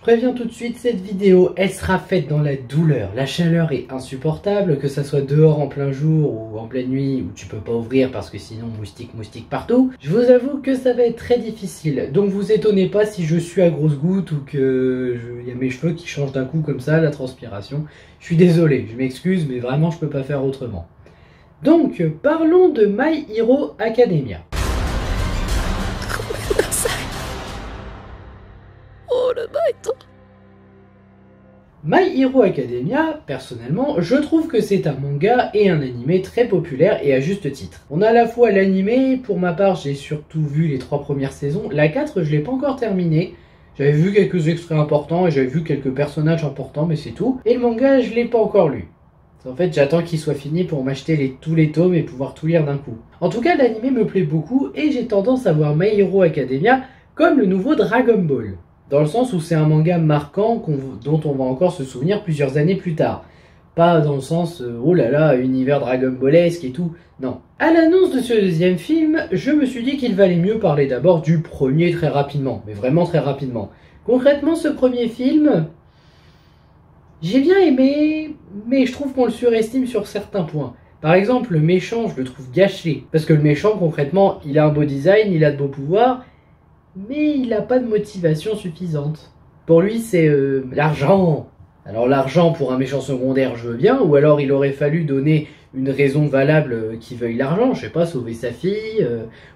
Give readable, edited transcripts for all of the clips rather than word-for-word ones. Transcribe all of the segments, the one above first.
préviens tout de suite, cette vidéo, elle sera faite dans la douleur. La chaleur est insupportable, que ça soit dehors en plein jour ou en pleine nuit où tu peux pas ouvrir parce que sinon moustique partout. Je vous avoue que ça va être très difficile. Donc vous étonnez pas si je suis à grosses gouttes ou que y a mes cheveux qui changent d'un coup comme ça, la transpiration. Je suis désolé, je m'excuse, mais vraiment je peux pas faire autrement. Donc parlons de My Hero Academia. My Hero Academia, personnellement, je trouve que c'est un manga et un animé très populaire et à juste titre. On a à la fois l'animé, pour ma part j'ai surtout vu les 3 premières saisons, la 4 je l'ai pas encore terminée, j'avais vu quelques extraits importants et j'avais vu quelques personnages importants mais c'est tout, et le manga je l'ai pas encore lu. En fait j'attends qu'il soit fini pour m'acheter tous les tomes et pouvoir tout lire d'un coup. En tout cas l'animé me plaît beaucoup et j'ai tendance à voir My Hero Academia comme le nouveau Dragon Ball. Dans le sens où c'est un manga marquant dont on va encore se souvenir plusieurs années plus tard. Pas dans le sens oh là là, univers Dragon Ballesque et tout, non. À l'annonce de ce deuxième film, je me suis dit qu'il valait mieux parler d'abord du premier très rapidement, mais vraiment très rapidement. Concrètement, ce premier film, j'ai bien aimé, mais je trouve qu'on le surestime sur certains points. Par exemple, le méchant, je le trouve gâché, parce que le méchant, concrètement, il a un beau design, il a de beaux pouvoirs, mais il n'a pas de motivation suffisante. Pour lui, c'est l'argent. Alors l'argent pour un méchant secondaire, je veux bien, ou alors il aurait fallu donner une raison valable qui veuille l'argent, je sais pas, sauver sa fille,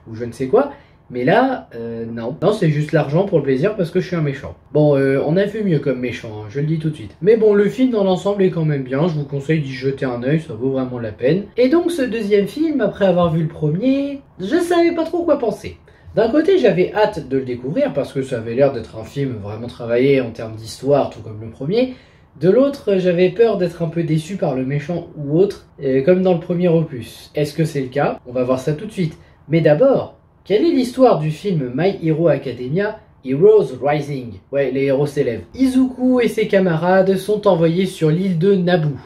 ou je ne sais quoi. Mais là, non. Non, c'est juste l'argent pour le plaisir parce que je suis un méchant. Bon, on a vu mieux comme méchant, hein, je le dis tout de suite. Mais bon, le film dans l'ensemble est quand même bien, je vous conseille d'y jeter un œil, ça vaut vraiment la peine. Et donc ce deuxième film, après avoir vu le premier, je savais pas trop quoi penser. D'un côté, j'avais hâte de le découvrir parce que ça avait l'air d'être un film vraiment travaillé en termes d'histoire, tout comme le premier. De l'autre, j'avais peur d'être un peu déçu par le méchant ou autre, comme dans le premier opus. Est-ce que c'est le cas? On va voir ça tout de suite. Mais d'abord, quelle est l'histoire du film My Hero Academia Heroes Rising? Ouais, les héros s'élèvent. Izuku et ses camarades sont envoyés sur l'île de Naboo.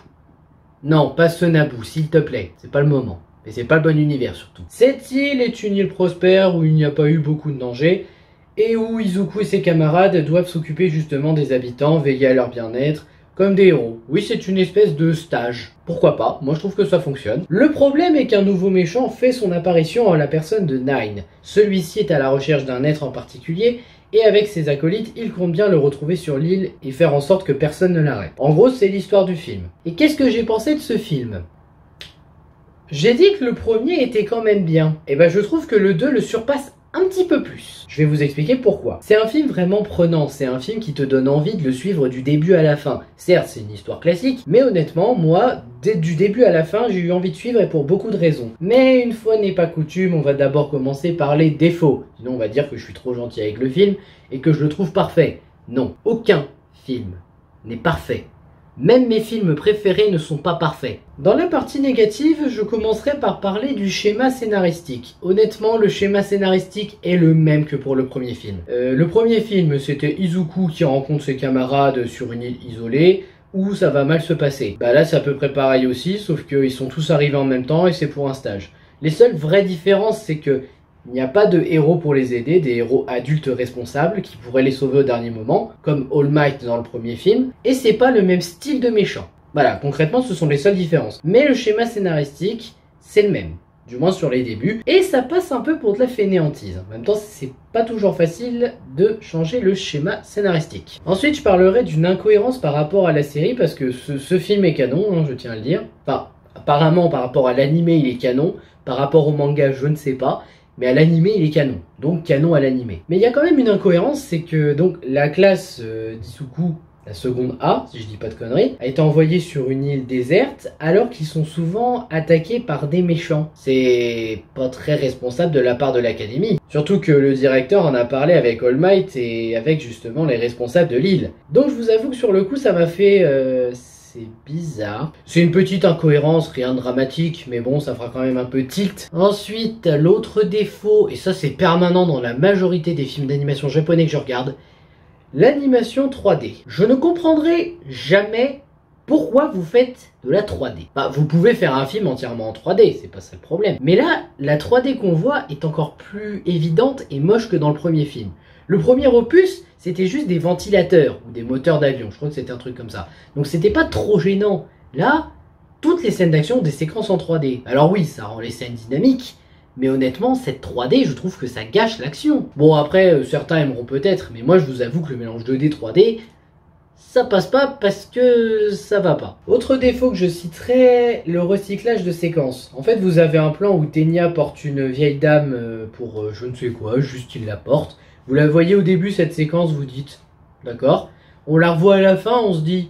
Non, pas ce Naboo, s'il te plaît, c'est pas le moment. Mais c'est pas le bon univers surtout. Cette île est une île prospère où il n'y a pas eu beaucoup de danger et où Izuku et ses camarades doivent s'occuper justement des habitants, veiller à leur bien-être, comme des héros. Oui, c'est une espèce de stage. Pourquoi pas? Moi je trouve que ça fonctionne. Le problème est qu'un nouveau méchant fait son apparition en la personne de Nine. Celui-ci est à la recherche d'un être en particulier et avec ses acolytes, il compte bien le retrouver sur l'île et faire en sorte que personne ne l'arrête. En gros, c'est l'histoire du film. Et qu'est-ce que j'ai pensé de ce film? J'ai dit que le premier était quand même bien. Et ben je trouve que le 2 le surpasse un petit peu plus. Je vais vous expliquer pourquoi. C'est un film vraiment prenant, c'est un film qui te donne envie de le suivre du début à la fin. Certes, c'est une histoire classique, mais honnêtement, moi, du début à la fin, j'ai eu envie de suivre et pour beaucoup de raisons. Mais une fois n'est pas coutume, on va d'abord commencer par les défauts. Sinon, on va dire que je suis trop gentil avec le film et que je le trouve parfait. Non, aucun film n'est parfait. Même mes films préférés ne sont pas parfaits. Dans la partie négative, je commencerai par parler du schéma scénaristique. Honnêtement, le schéma scénaristique est le même que pour le premier film. Le premier film, c'était Izuku qui rencontre ses camarades sur une île isolée, où ça va mal se passer. Bah là, c'est à peu près pareil aussi, sauf qu'ils sont tous arrivés en même temps et c'est pour un stage. Les seules vraies différences, c'est que il n'y a pas de héros pour les aider, des héros adultes responsables qui pourraient les sauver au dernier moment, comme All Might dans le premier film, et c'est pas le même style de méchant. Voilà, concrètement ce sont les seules différences. Mais le schéma scénaristique, c'est le même, du moins sur les débuts, et ça passe un peu pour de la fainéantise. En même temps, c'est pas toujours facile de changer le schéma scénaristique. Ensuite, je parlerai d'une incohérence par rapport à la série, parce que ce film est canon, hein, je tiens à le dire. Enfin, apparemment par rapport à l'animé, il est canon, par rapport au manga, je ne sais pas. Mais à l'animé, il est canon. Donc canon à l'animé. Mais il y a quand même une incohérence, c'est que donc la classe d'Izuku, la seconde A, si je dis pas de conneries, a été envoyée sur une île déserte alors qu'ils sont souvent attaqués par des méchants. C'est pas très responsable de la part de l'académie. Surtout que le directeur en a parlé avec All Might et avec justement les responsables de l'île. Donc je vous avoue que sur le coup, ça m'a fait... c'est bizarre. C'est une petite incohérence, rien de dramatique, mais bon, ça fera quand même un peu tilt. Ensuite, l'autre défaut, et ça c'est permanent dans la majorité des films d'animation japonais que je regarde, l'animation 3D. Je ne comprendrai jamais pourquoi vous faites de la 3D. Bah, vous pouvez faire un film entièrement en 3D, c'est pas ça le problème. Mais là, la 3D qu'on voit est encore plus évidente et moche que dans le premier film. Le premier opus, c'était juste des ventilateurs ou des moteurs d'avion, je crois que c'était un truc comme ça. Donc c'était pas trop gênant. Là, toutes les scènes d'action ont des séquences en 3D. Alors oui, ça rend les scènes dynamiques, mais honnêtement, cette 3D, je trouve que ça gâche l'action. Bon après, certains aimeront peut-être, mais moi je vous avoue que le mélange 2D, 3D, ça passe pas parce que ça va pas. Autre défaut que je citerai, le recyclage de séquences. En fait, vous avez un plan où Tenya porte une vieille dame pour je ne sais quoi, juste il la porte. Vous la voyez au début, cette séquence, vous dites, d'accord. On la revoit à la fin, on se dit,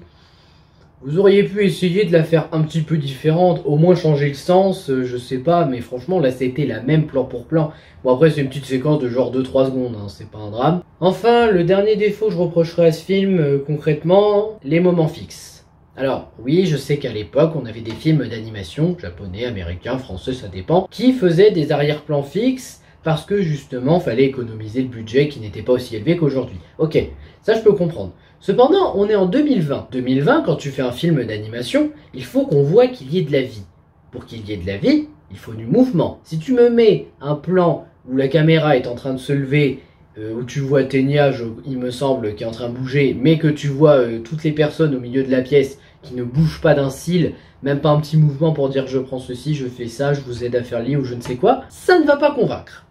vous auriez pu essayer de la faire un petit peu différente, au moins changer le sens, je sais pas, mais franchement, là, c'était la même plan pour plan. Bon, après, c'est une petite séquence de genre 2-3 secondes, hein, c'est pas un drame. Enfin, le dernier défaut que je reprocherais à ce film, concrètement, les moments fixes. Alors, oui, je sais qu'à l'époque, on avait des films d'animation, japonais, américains, français, ça dépend, qui faisaient des arrière-plans fixes, parce que justement, fallait économiser le budget qui n'était pas aussi élevé qu'aujourd'hui. Ok, ça je peux comprendre. Cependant, on est en 2020. 2020, quand tu fais un film d'animation, il faut qu'on voit qu'il y ait de la vie. Pour qu'il y ait de la vie, il faut du mouvement. Si tu me mets un plan où la caméra est en train de se lever, où tu vois Tenya, il me semble, qui est en train de bouger, mais que tu vois toutes les personnes au milieu de la pièce qui ne bougent pas d'un cil, même pas un petit mouvement pour dire je prends ceci, je fais ça, je vous aide à faire li ou je ne sais quoi, ça ne va pas convaincre.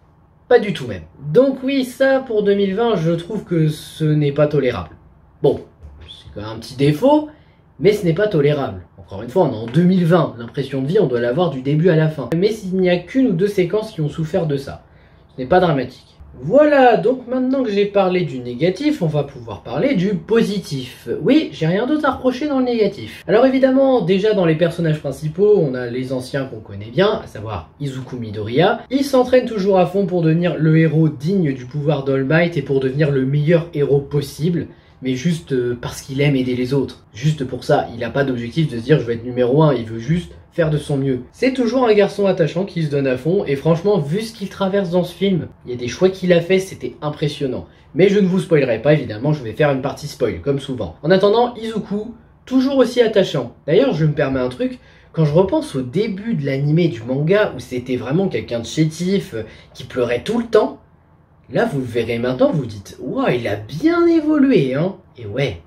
Pas du tout même. Donc oui, ça pour 2020, je trouve que ce n'est pas tolérable. Bon, c'est quand même un petit défaut, mais ce n'est pas tolérable. Encore une fois, on est en 2020, l'impression de vie, on doit l'avoir du début à la fin. Mais s'il n'y a qu'une ou deux séquences qui ont souffert de ça, ce n'est pas dramatique. Voilà, donc maintenant que j'ai parlé du négatif, on va pouvoir parler du positif. Oui, j'ai rien d'autre à reprocher dans le négatif. Alors évidemment, déjà dans les personnages principaux, on a les anciens qu'on connaît bien, à savoir Izuku Midoriya. Il s'entraîne toujours à fond pour devenir le héros digne du pouvoir d'All Might et pour devenir le meilleur héros possible. Mais juste parce qu'il aime aider les autres. Juste pour ça, il n'a pas d'objectif de se dire je vais être numéro 1, il veut juste faire de son mieux. C'est toujours un garçon attachant qui se donne à fond, et franchement, vu ce qu'il traverse dans ce film, il y a des choix qu'il a fait, c'était impressionnant. Mais je ne vous spoilerai pas, évidemment, je vais faire une partie spoil, comme souvent. En attendant, Izuku, toujours aussi attachant. D'ailleurs, je me permets un truc, quand je repense au début de l'animé du manga, où c'était vraiment quelqu'un de chétif, qui pleurait tout le temps, là, vous le verrez maintenant, vous dites, wow, il a bien évolué, hein. Et ouais,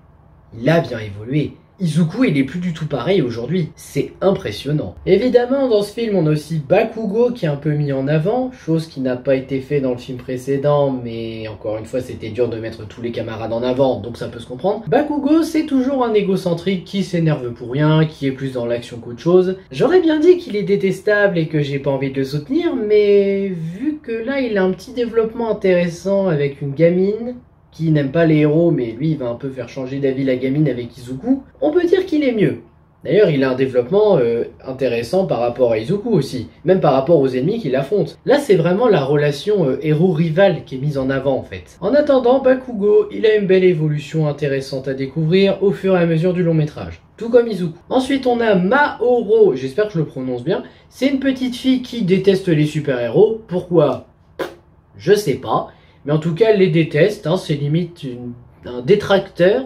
il a bien évolué. Izuku, il est plus du tout pareil aujourd'hui. C'est impressionnant. Évidemment, dans ce film, on a aussi Bakugo qui est un peu mis en avant, chose qui n'a pas été fait dans le film précédent, mais encore une fois, c'était dur de mettre tous les camarades en avant, donc ça peut se comprendre. Bakugo, c'est toujours un égocentrique qui s'énerve pour rien, qui est plus dans l'action qu'autre chose. J'aurais bien dit qu'il est détestable et que j'ai pas envie de le soutenir, mais vu que là, il a un petit développement intéressant avec une gamine qui n'aime pas les héros, mais lui il va un peu faire changer d'avis la gamine avec Izuku, on peut dire qu'il est mieux. D'ailleurs, il a un développement intéressant par rapport à Izuku aussi, même par rapport aux ennemis qu'il affronte. Là, c'est vraiment la relation héros-rival qui est mise en avant en fait. En attendant, Bakugo, il a une belle évolution intéressante à découvrir au fur et à mesure du long métrage. Tout comme Izuku. Ensuite, on a Maoro, j'espère que je le prononce bien. C'est une petite fille qui déteste les super-héros. Pourquoi? Je sais pas. Mais en tout cas, elle les déteste, hein, c'est limite un détracteur,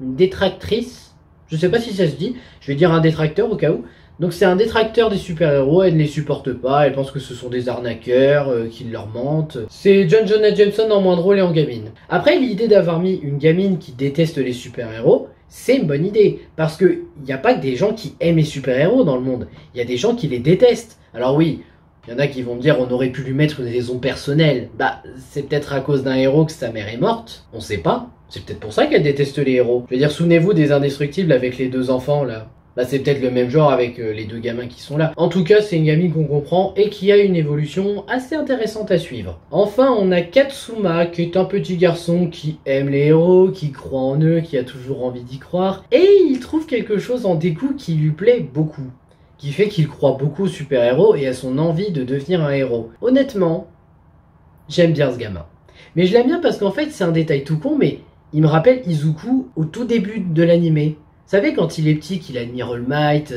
une détractrice, je sais pas si ça se dit, je vais dire un détracteur au cas où. Donc c'est un détracteur des super-héros, elle ne les supporte pas, elle pense que ce sont des arnaqueurs, qu'ils leur mentent. C'est John Jonah Jameson en moins drôle et en gamine. Après, l'idée d'avoir mis une gamine qui déteste les super-héros, c'est une bonne idée, parce qu'il n'y a pas que des gens qui aiment les super-héros dans le monde, il y a des gens qui les détestent. Alors oui, il y en a qui vont me dire on aurait pu lui mettre une raison personnelle. Bah, c'est peut-être à cause d'un héros que sa mère est morte. On sait pas. C'est peut-être pour ça qu'elle déteste les héros. Je veux dire, souvenez-vous des Indestructibles avec les deux enfants là. Bah, c'est peut-être le même genre avec les deux gamins qui sont là. En tout cas, c'est une gamine qu'on comprend et qui a une évolution assez intéressante à suivre. Enfin, on a Katsuma qui est un petit garçon qui aime les héros, qui croit en eux, qui a toujours envie d'y croire. Et il trouve quelque chose en Deku qui lui plaît beaucoup, qui fait qu'il croit beaucoup aux super-héros et à son envie de devenir un héros. Honnêtement, j'aime bien ce gamin. Mais je l'aime bien parce qu'en fait, c'est un détail tout con, mais il me rappelle Izuku au tout début de l'animé. Vous savez, quand il est petit, qu'il admire All Might,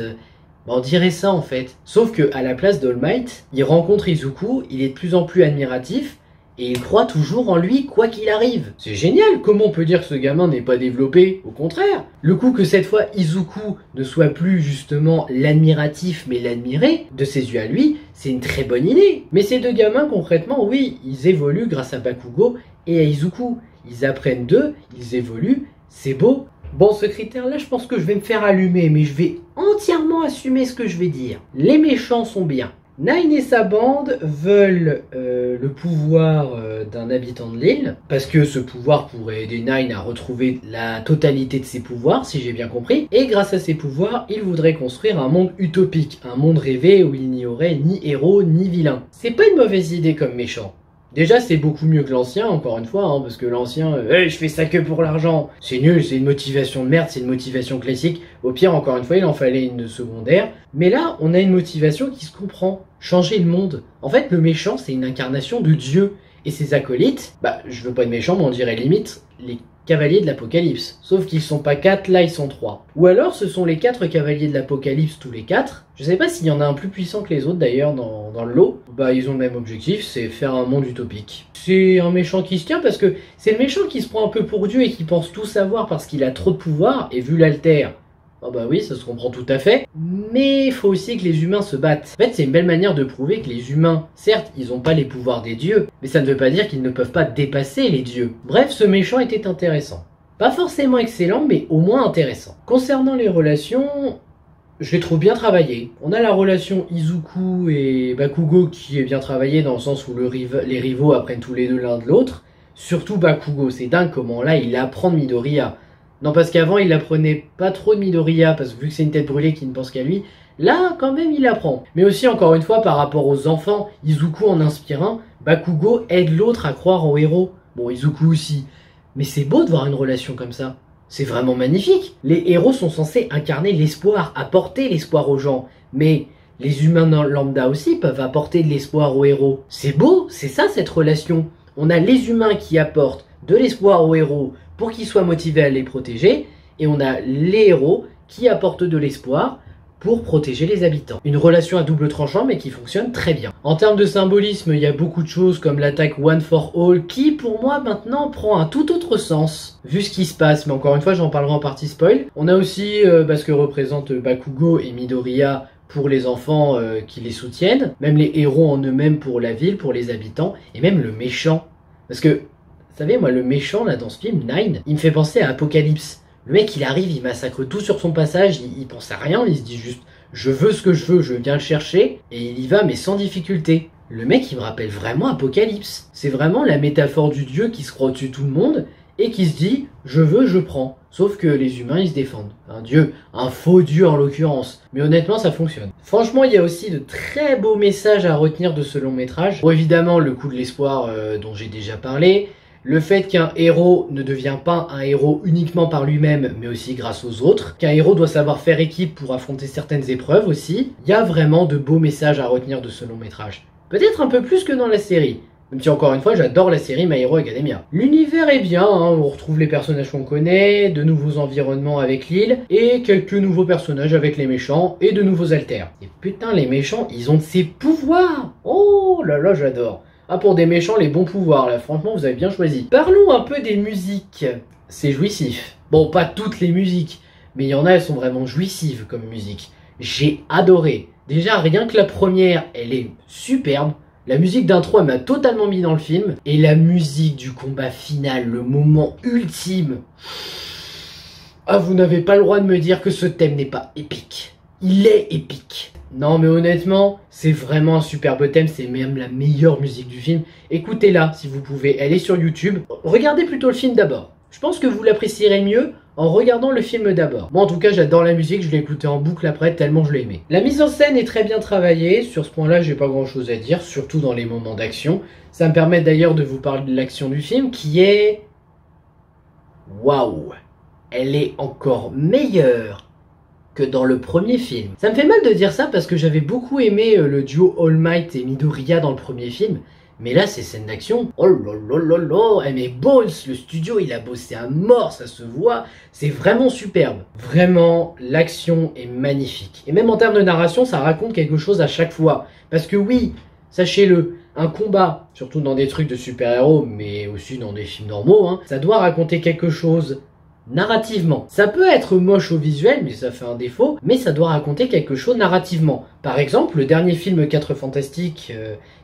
on dirait ça en fait. Sauf que à la place d'All Might, il rencontre Izuku, il est de plus en plus admiratif, et il croit toujours en lui quoi qu'il arrive. C'est génial, comment on peut dire que ce gamin n'est pas développé? Au contraire. Le coup que cette fois Izuku ne soit plus justement l'admiratif mais l'admiré de ses yeux à lui, c'est une très bonne idée. Mais ces deux gamins concrètement, oui, ils évoluent grâce à Bakugo et à Izuku. Ils apprennent d'eux, ils évoluent, c'est beau. Bon, ce critère-là, je pense que je vais me faire allumer, mais je vais entièrement assumer ce que je vais dire. Les méchants sont bien. Nine et sa bande veulent le pouvoir d'un habitant de l'île, parce que ce pouvoir pourrait aider Nine à retrouver la totalité de ses pouvoirs, si j'ai bien compris. Et grâce à ses pouvoirs, ils voudraient construire un monde utopique, un monde rêvé où il n'y aurait ni héros ni vilains. C'est pas une mauvaise idée comme méchant. Déjà, c'est beaucoup mieux que l'ancien, encore une fois, hein, parce que l'ancien, hey, je fais ça que pour l'argent. C'est nul, c'est une motivation de merde, c'est une motivation classique. Au pire, encore une fois, il en fallait une secondaire. Mais là, on a une motivation qui se comprend. Changer le monde. En fait, le méchant, c'est une incarnation de Dieu. Et ses acolytes, je veux pas de méchants, mais on dirait limite les cavaliers de l'Apocalypse. Sauf qu'ils sont pas 4, là ils sont 3. Ou alors ce sont les 4 cavaliers de l'Apocalypse, tous les 4. Je sais pas s'il y en a un plus puissant que les autres d'ailleurs dans le lot. Ils ont le même objectif, c'est faire un monde utopique. C'est un méchant qui se tient parce que c'est le méchant qui se prend un peu pour Dieu et qui pense tout savoir parce qu'il a trop de pouvoir, et vu l'alter, oui, ça se comprend tout à fait. Mais il faut aussi que les humains se battent. En fait, c'est une belle manière de prouver que les humains, certes, ils n'ont pas les pouvoirs des dieux, mais ça ne veut pas dire qu'ils ne peuvent pas dépasser les dieux. Bref, ce méchant était intéressant. Pas forcément excellent, mais au moins intéressant. Concernant les relations, je les trouve bien travaillées. On a la relation Izuku et Bakugo qui est bien travaillée dans le sens où les rivaux apprennent tous les deux l'un de l'autre. Surtout Bakugo, c'est dingue comment là il apprend de Midoriya. Non, parce qu'avant, il apprenait pas trop de Midoriya, parce que vu que c'est une tête brûlée qui ne pense qu'à lui, là, quand même, il apprend. Mais aussi, encore une fois, par rapport aux enfants, Izuku en inspire un, Bakugo aide l'autre à croire en héros. Bon, Izuku aussi. Mais c'est beau de voir une relation comme ça. C'est vraiment magnifique. Les héros sont censés incarner l'espoir, apporter l'espoir aux gens. Mais les humains lambda aussi peuvent apporter de l'espoir aux héros. C'est beau, c'est ça cette relation. On a les humains qui apportent de l'espoir aux héros pour qu'ils soient motivés à les protéger, et on a les héros qui apportent de l'espoir pour protéger les habitants. Une relation à double tranchant mais qui fonctionne très bien. En termes de symbolisme, il y a beaucoup de choses comme l'attaque One for All qui pour moi maintenant prend un tout autre sens vu ce qui se passe, mais encore une fois j'en parlerai en partie spoil. On a aussi ce que représentent Bakugo et Midoriya pour les enfants qui les soutiennent, même les héros en eux-mêmes pour la ville, pour les habitants, et même le méchant. Parce que vous savez, moi, le méchant, là, dans ce film, Nine, il me fait penser à Apocalypse. Le mec, il arrive, il massacre tout sur son passage, il pense à rien, il se dit juste « je veux ce que je veux, je viens le chercher », et il y va, mais sans difficulté. Le mec, il me rappelle vraiment Apocalypse. C'est vraiment la métaphore du dieu qui se croit au-dessus de tout le monde, et qui se dit « je veux, je prends ». Sauf que les humains, ils se défendent. Un dieu, un faux dieu en l'occurrence. Mais honnêtement, ça fonctionne. Franchement, il y a aussi de très beaux messages à retenir de ce long métrage. Bon, évidemment, le coup de l'espoir dont j'ai déjà parlé. Le fait qu'un héros ne devient pas un héros uniquement par lui-même, mais aussi grâce aux autres. Qu'un héros doit savoir faire équipe pour affronter certaines épreuves aussi. Il y a vraiment de beaux messages à retenir de ce long métrage. Peut-être un peu plus que dans la série. Même si encore une fois, j'adore la série My Hero Academia. L'univers est bien, hein, on retrouve les personnages qu'on connaît, de nouveaux environnements avec l'île, et quelques nouveaux personnages avec les méchants, et de nouveaux alters. Et putain, les méchants, ils ont de ces pouvoirs. Oh là là, j'adore. Ah, pour des méchants, les bons pouvoirs, là, franchement, vous avez bien choisi. Parlons un peu des musiques. C'est jouissif. Bon, pas toutes les musiques, mais il y en a, elles sont vraiment jouissives comme musique. J'ai adoré. Déjà, rien que la première, elle est superbe. La musique d'intro, elle m'a totalement mis dans le film. Et la musique du combat final, le moment ultime. Ah, vous n'avez pas le droit de me dire que ce thème n'est pas épique. Il est épique. Non mais honnêtement, c'est vraiment un superbe thème, c'est même la meilleure musique du film. Écoutez-la si vous pouvez, elle est sur YouTube. Regardez plutôt le film d'abord. Je pense que vous l'apprécierez mieux en regardant le film d'abord. Moi en tout cas j'adore la musique, je l'ai écoutée en boucle après tellement je l'ai aimé. La mise en scène est très bien travaillée, sur ce point là j'ai pas grand chose à dire, surtout dans les moments d'action. Ça me permet d'ailleurs de vous parler de l'action du film qui est... Waouh! Elle est encore meilleure que dans le premier film. Ça me fait mal de dire ça parce que j'avais beaucoup aimé le duo All Might et Midoriya dans le premier film. Mais là, ces scènes d'action, oh là là là là, mais Bones, le studio, il a bossé à mort, ça se voit, c'est vraiment superbe. Vraiment, l'action est magnifique. Et même en termes de narration, ça raconte quelque chose à chaque fois. Parce que oui, sachez-le, Un combat, surtout dans des trucs de super-héros, mais aussi dans des films normaux, hein, ça doit raconter quelque chose narrativement. Ça peut être moche au visuel, mais ça fait un défaut, mais ça doit raconter quelque chose narrativement. Par exemple, le dernier film 4 Fantastiques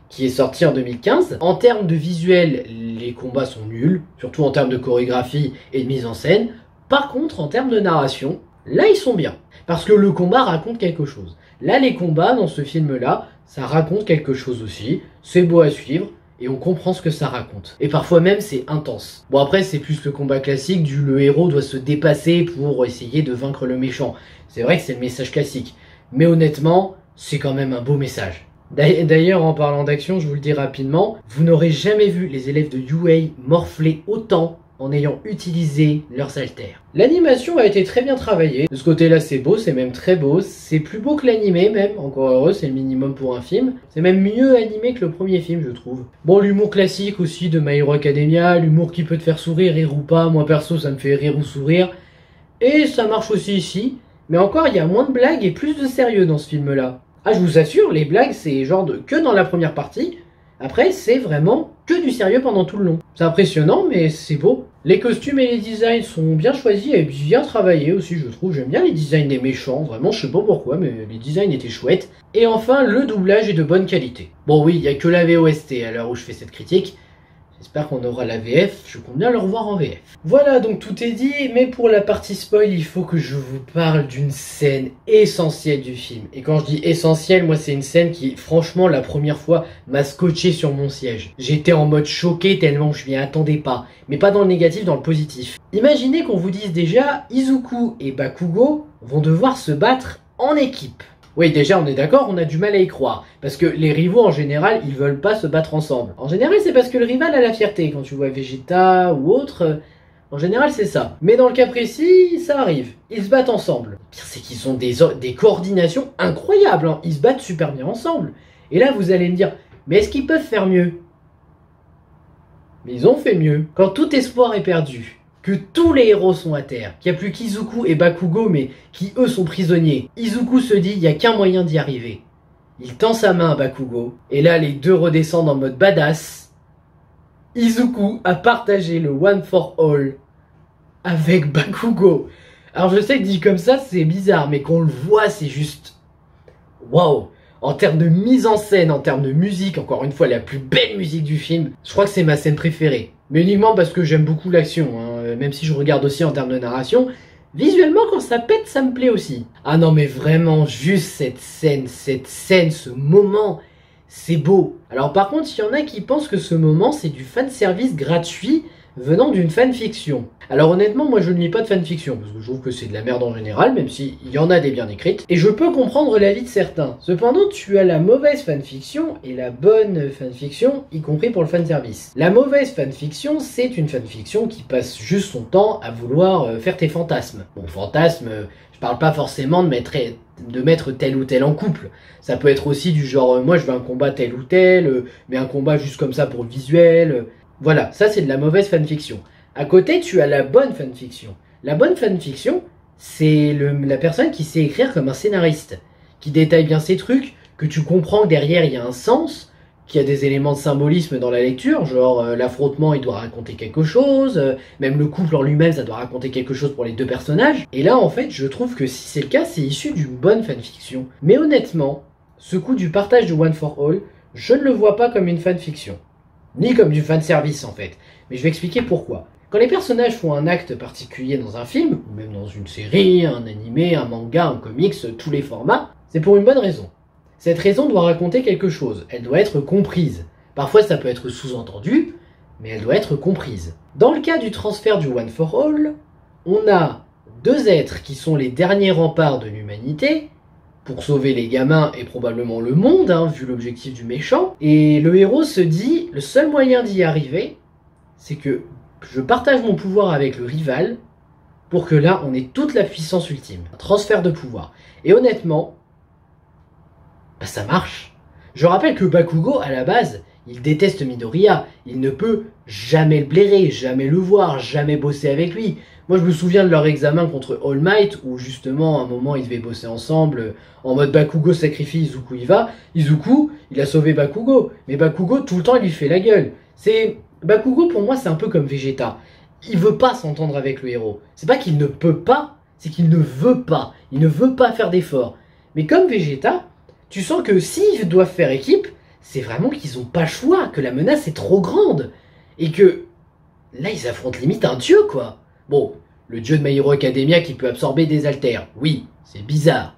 qui est sorti en 2015, en termes de visuel, les combats sont nuls, surtout en termes de chorégraphie et de mise en scène. Par contre, en termes de narration, là ils sont bien, parce que le combat raconte quelque chose. Là, les combats dans ce film-là, ça raconte quelque chose aussi, c'est beau à suivre, et on comprend ce que ça raconte. Et parfois même, c'est intense. Bon, après, c'est plus le combat classique du le héros doit se dépasser pour essayer de vaincre le méchant. C'est vrai que c'est le message classique. Mais honnêtement, c'est quand même un beau message. D'ailleurs, en parlant d'action, je vous le dis rapidement, vous n'aurez jamais vu les élèves de UA morfler autant en ayant utilisé leurs haltères. L'animation a été très bien travaillée. De ce côté-là, c'est beau, c'est même très beau. C'est plus beau que l'animé même, encore heureux, c'est le minimum pour un film. C'est même mieux animé que le premier film, je trouve. Bon, l'humour classique aussi de My Hero Academia, l'humour qui peut te faire sourire, rire ou pas. Moi perso, ça me fait rire ou sourire. Et ça marche aussi ici. Mais encore, il y a moins de blagues et plus de sérieux dans ce film-là. Ah, je vous assure, les blagues, c'est genre que dans la première partie. Après, c'est vraiment que du sérieux pendant tout le long. C'est impressionnant, mais c'est beau. Les costumes et les designs sont bien choisis et bien travaillés aussi, je trouve. J'aime bien les designs des méchants, vraiment, je sais pas pourquoi, mais les designs étaient chouettes. Et enfin, le doublage est de bonne qualité. Bon oui, il n'y a que la VOST à l'heure où je fais cette critique. J'espère qu'on aura la VF, je compte bien le revoir en VF. Voilà, donc tout est dit, mais pour la partie spoil, il faut que je vous parle d'une scène essentielle du film. Et quand je dis essentielle, moi c'est une scène qui, franchement, la première fois, m'a scotché sur mon siège. J'étais en mode choqué tellement je m'y attendais pas, mais pas dans le négatif, dans le positif. Imaginez qu'on vous dise déjà, Izuku et Bakugo vont devoir se battre en équipe. Oui, déjà, on est d'accord, on a du mal à y croire. Parce que les rivaux, en général, ils veulent pas se battre ensemble. En général, c'est parce que le rival a la fierté. Quand tu vois Vegeta ou autre, en général, c'est ça. Mais dans le cas précis, ça arrive. Ils se battent ensemble. Le pire, c'est qu'ils ont des coordinations incroyables. Hein. Ils se battent super bien ensemble. Et là, vous allez me dire, mais est-ce qu'ils peuvent faire mieux? Mais ils ont fait mieux. Quand tout espoir est perdu, que tous les héros sont à terre, qu'il n'y a plus qu'Izuku et Bakugo, mais qui eux sont prisonniers. Izuku se dit, il n'y a qu'un moyen d'y arriver. Il tend sa main à Bakugo, et là les deux redescendent en mode badass. Izuku a partagé le One for All avec Bakugo. Alors je sais que dit comme ça, c'est bizarre, mais qu'on le voit, c'est juste... Waouh! En termes de mise en scène, en termes de musique, encore une fois, la plus belle musique du film, je crois que c'est ma scène préférée. Mais uniquement parce que j'aime beaucoup l'action, hein, même si je regarde aussi en termes de narration. Visuellement, quand ça pète, ça me plaît aussi. Ah non, mais vraiment, juste cette scène, ce moment, c'est beau. Alors par contre, il y en a qui pensent que ce moment, c'est du fanservice gratuit venant d'une fanfiction. Alors honnêtement, moi je ne lis pas de fanfiction, parce que je trouve que c'est de la merde en général, même s'il y en a des bien écrites, et je peux comprendre l'avis de certains. Cependant, tu as la mauvaise fanfiction et la bonne fanfiction, y compris pour le fanservice. La mauvaise fanfiction, c'est une fanfiction qui passe juste son temps à vouloir faire tes fantasmes. Bon, fantasmes, je parle pas forcément de mettre tel ou tel en couple. Ça peut être aussi du genre, moi je veux un combat tel ou tel, mais un combat juste comme ça pour le visuel... Voilà, ça c'est de la mauvaise fanfiction. À côté, tu as la bonne fanfiction. La bonne fanfiction, c'est la personne qui sait écrire comme un scénariste, qui détaille bien ses trucs, que tu comprends que derrière il y a un sens, qu'il y a des éléments de symbolisme dans la lecture, genre l'affrontement il doit raconter quelque chose, même le couple en lui-même ça doit raconter quelque chose pour les deux personnages. Et là en fait, je trouve que si c'est le cas, c'est issu d'une bonne fanfiction. Mais honnêtement, ce coup du partage du One for All, je ne le vois pas comme une fanfiction. Ni comme du fanservice en fait. Mais je vais expliquer pourquoi. Quand les personnages font un acte particulier dans un film, ou même dans une série, un animé, un manga, un comics, tous les formats, c'est pour une bonne raison. Cette raison doit raconter quelque chose, elle doit être comprise. Parfois ça peut être sous-entendu, mais elle doit être comprise. Dans le cas du transfert du One for All, on a deux êtres qui sont les derniers remparts de l'humanité, pour sauver les gamins et probablement le monde, hein, vu l'objectif du méchant. Et le héros se dit, le seul moyen d'y arriver, c'est que je partage mon pouvoir avec le rival, pour que là, on ait toute la puissance ultime. Un transfert de pouvoir. Et honnêtement, bah, ça marche. Je rappelle que Bakugo, à la base, il déteste Midoriya. Il ne peut jamais le blairer, jamais le voir, jamais bosser avec lui. Moi je me souviens de leur examen contre All Might, où justement à un moment ils devaient bosser ensemble, en mode Bakugo sacrifie Izuku il va. Izuku, il a sauvé Bakugo, mais Bakugo tout le temps il lui fait la gueule. Bakugo pour moi c'est un peu comme Vegeta. Il veut pas s'entendre avec le héros. C'est pas qu'il ne peut pas, c'est qu'il ne veut pas. Il ne veut pas faire d'efforts. Mais comme Vegeta, tu sens que s'ils doivent faire équipe, c'est vraiment qu'ils ont pas le choix, que la menace est trop grande. Et que là ils affrontent limite un dieu quoi. Bon, le dieu de My Hero Academia qui peut absorber des haltères. Oui, c'est bizarre.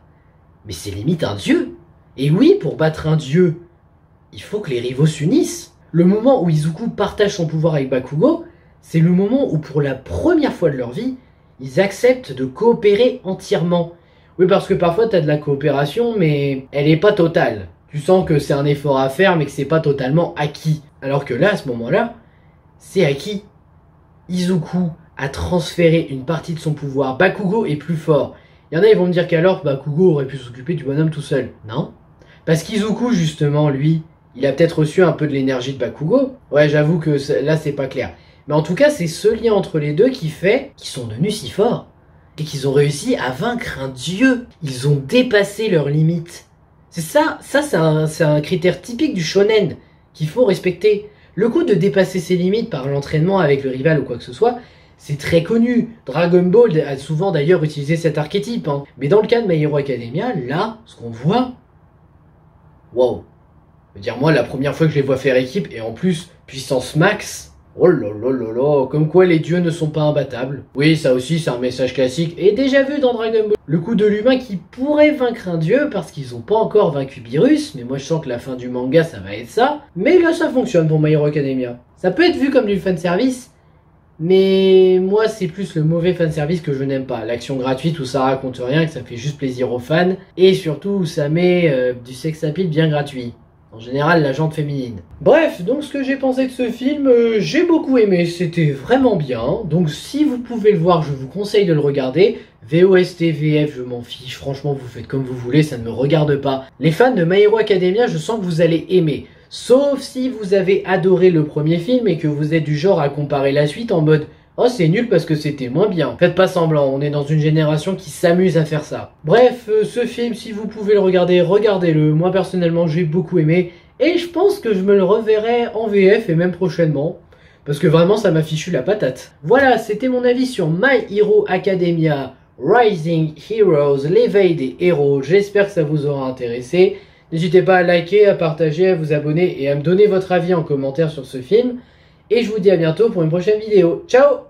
Mais c'est limite un dieu. Et oui, pour battre un dieu, il faut que les rivaux s'unissent. Le moment où Izuku partage son pouvoir avec Bakugo, c'est le moment où pour la première fois de leur vie, ils acceptent de coopérer entièrement. Oui, parce que parfois t'as de la coopération, mais elle est pas totale. Tu sens que c'est un effort à faire, mais que c'est pas totalement acquis. Alors que là, à ce moment-là, c'est acquis. Izuku a transféré une partie de son pouvoir. Bakugo est plus fort. Il y en a, ils vont me dire qu'alors Bakugo aurait pu s'occuper du bonhomme tout seul. Non. Parce qu'Izuku, justement, lui, il a peut-être reçu un peu de l'énergie de Bakugo. Ouais, j'avoue que là, c'est pas clair. Mais en tout cas, c'est ce lien entre les deux qui fait qu'ils sont devenus si forts. Et qu'ils ont réussi à vaincre un dieu. Ils ont dépassé leurs limites. C'est ça c'est un critère typique du shonen qu'il faut respecter. Le coup de dépasser ses limites par l'entraînement avec le rival ou quoi que ce soit, c'est très connu. Dragon Ball a souvent d'ailleurs utilisé cet archétype. Hein. Mais dans le cas de My Hero Academia, là, ce qu'on voit... Wow. Je veux dire, moi, la première fois que je les vois faire équipe, et en plus, puissance max, oh là là là là, comme quoi les dieux ne sont pas imbattables. Oui, ça aussi, c'est un message classique, et déjà vu dans Dragon Ball. Le coup de l'humain qui pourrait vaincre un dieu, parce qu'ils n'ont pas encore vaincu Beerus, mais moi je sens que la fin du manga, ça va être ça. Mais là, ça fonctionne pour My Hero Academia. Ça peut être vu comme du fanservice, mais moi, c'est plus le mauvais fanservice que je n'aime pas. L'action gratuite où ça raconte rien, que ça fait juste plaisir aux fans, et surtout où ça met du sex appeal bien gratuit. En général, la jante féminine. Bref, donc ce que j'ai pensé de ce film, j'ai beaucoup aimé, c'était vraiment bien. Donc si vous pouvez le voir, je vous conseille de le regarder. VOST, VF, je m'en fiche, franchement vous faites comme vous voulez, ça ne me regarde pas. Les fans de My Hero Academia, je sens que vous allez aimer. Sauf si vous avez adoré le premier film et que vous êtes du genre à comparer la suite en mode... Oh, c'est nul parce que c'était moins bien. Faites pas semblant, on est dans une génération qui s'amuse à faire ça. Bref, ce film, si vous pouvez le regarder, regardez-le. Moi, personnellement, j'ai beaucoup aimé. Et je pense que je me le reverrai en VF et même prochainement. Parce que vraiment, ça m'a fichu la patate. Voilà, c'était mon avis sur My Hero Academia Rising Heroes, l'éveil des héros. J'espère que ça vous aura intéressé. N'hésitez pas à liker, à partager, à vous abonner et à me donner votre avis en commentaire sur ce film. Et je vous dis à bientôt pour une prochaine vidéo. Ciao!